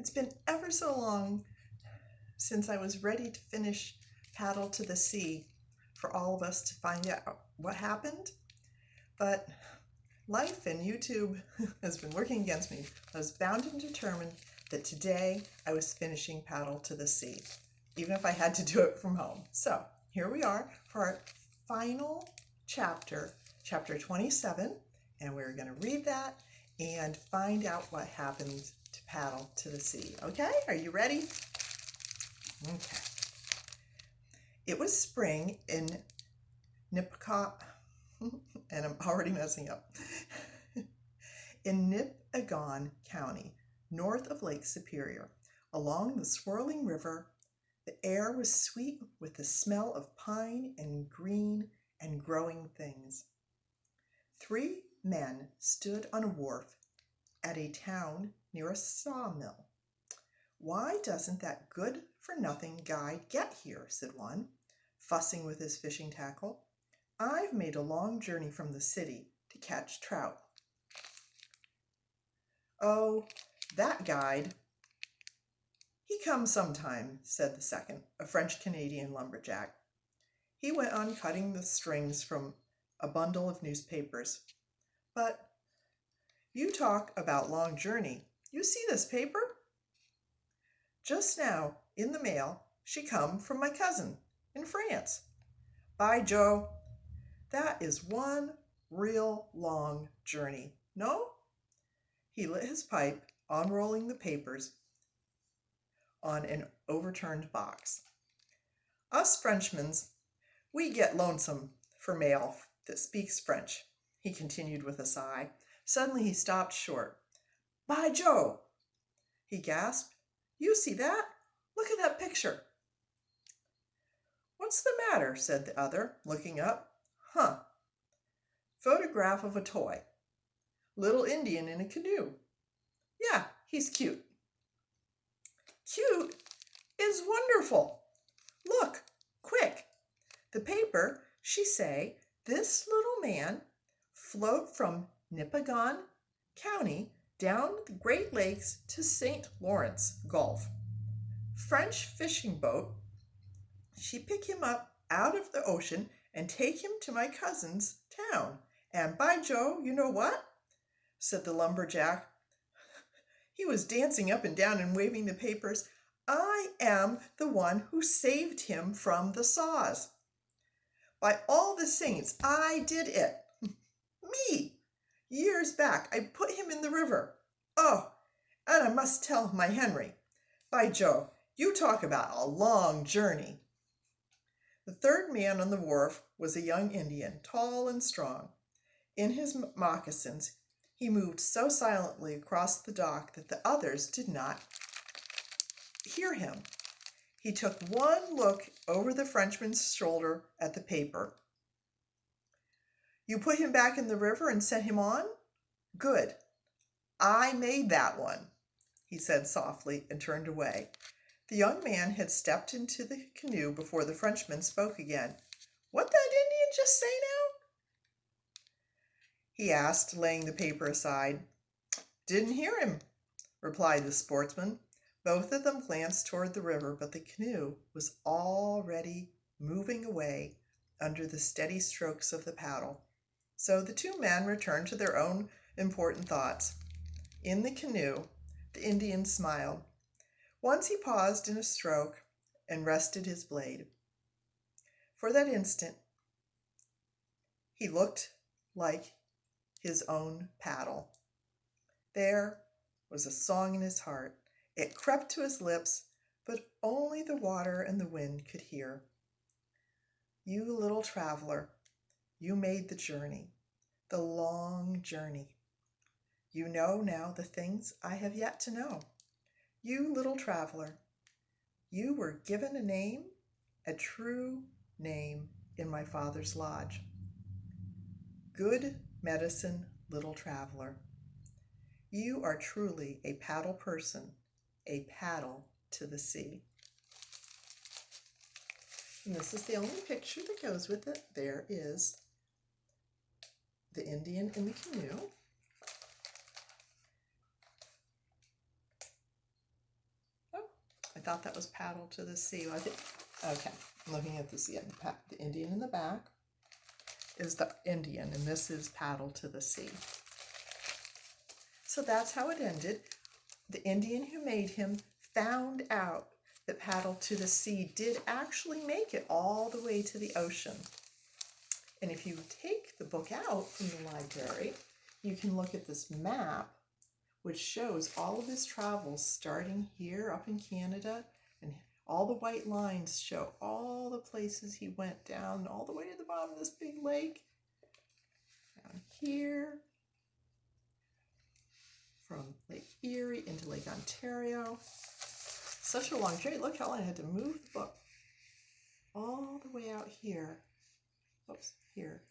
It's been ever so long since I was ready to finish Paddle to the Sea for all of us to find out what happened, but life and YouTube has been working against me. I was bound and determined that today I was finishing Paddle to the Sea, even if I had to do it from home. So here we are for our final chapter, chapter 27, and we're going to read that and find out what happened to Paddle to the Sea. Okay, are you ready? Okay. It was spring in Nipigon, and I'm already messing up, in Nipigon County, north of Lake Superior. Along the swirling river, the air was sweet with the smell of pine and green and growing things. 3 men stood on a wharf at a town near a sawmill. "Why doesn't that good-for-nothing guy get here?" said one, fussing with his fishing tackle. "I've made a long journey from the city to catch trout." "Oh, that guide. He comes sometime," said the second, a French-Canadian lumberjack. He went on cutting the strings from a bundle of newspapers. "But you talk about long journey. You see this paper? Just now, in the mail, she come from my cousin in France. By Joe, that is one real long journey, no?" He lit his pipe, unrolling the papers on an overturned box. "Us Frenchmans, we get lonesome for mail that speaks French," he continued with a sigh. Suddenly he stopped short. "By Joe!" he gasped. "You see that? Look at that picture." "What's the matter?" said the other, looking up. "Huh. Photograph of a toy. Little Indian in a canoe. Yeah, he's cute." "Cute is wonderful. Look, quick. The paper, she say, this little man float from Nipigon County down the Great Lakes to St. Lawrence Gulf. French fishing boat. She pick him up out of the ocean and take him to my cousin's town. And by Joe, you know what?" said the lumberjack. He was dancing up and down and waving the papers. "I am the one who saved him from the saws. By all the saints, I did it. Me! Years back, I put him in the river. Oh, and I must tell my Henry. By Joe, you talk about a long journey." The third man on the wharf was a young Indian, tall and strong. In his moccasins, he moved so silently across the dock that the others did not hear him. He took one look over the Frenchman's shoulder at the paper. "You put him back in the river and sent him on? Good. I made that one," he said softly and turned away. The young man had stepped into the canoe before the Frenchman spoke again. "What that Indian just say now?" he asked, laying the paper aside. "Didn't hear him," replied the sportsman. Both of them glanced toward the river, but the canoe was already moving away under the steady strokes of the paddle. So the 2 men returned to their own important thoughts. In the canoe, the Indian smiled. Once he paused in a stroke and rested his blade. For that instant, he looked like his own paddle. There was a song in his heart. It crept to his lips, but only the water and the wind could hear. "You little traveler, you made the journey, the long journey. You know now the things I have yet to know. You little traveler, you were given a name, a true name in my Father's lodge. Good medicine, little traveler. You are truly a paddle person, a paddle to the sea." And this is the only picture that goes with it. There is the Indian in the canoe. I thought that was Paddle to the Sea. Well, okay, I'm looking at this again. The Indian in the back is the Indian, and this is Paddle to the Sea. So that's how it ended. The Indian who made him found out that Paddle to the Sea did actually make it all the way to the ocean. And if you take the book out from the library, you can look at this map, which shows all of his travels starting here up in Canada, and all the white lines show all the places he went down, all the way to the bottom of this big lake, down here, from Lake Erie into Lake Ontario. Such a long journey. Look how I had to move the book all the way out here. Oops, here.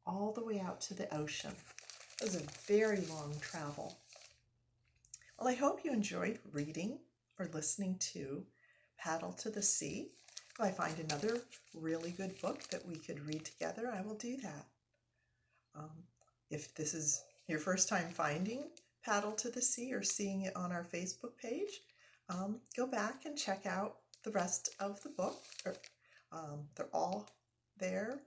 All the way out to the ocean. It was a very long travel. Well, I hope you enjoyed reading or listening to Paddle to the Sea. If I find another really good book that we could read together, I will do that. If this is your first time finding Paddle to the Sea or seeing it on our Facebook page, go back and check out the rest of the book. They're all there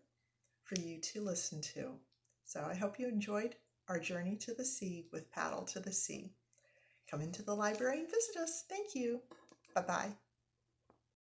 for you to listen to. So I hope you enjoyed our journey to the sea with Paddle to the Sea. Come into the library and visit us. Thank you. Bye-bye.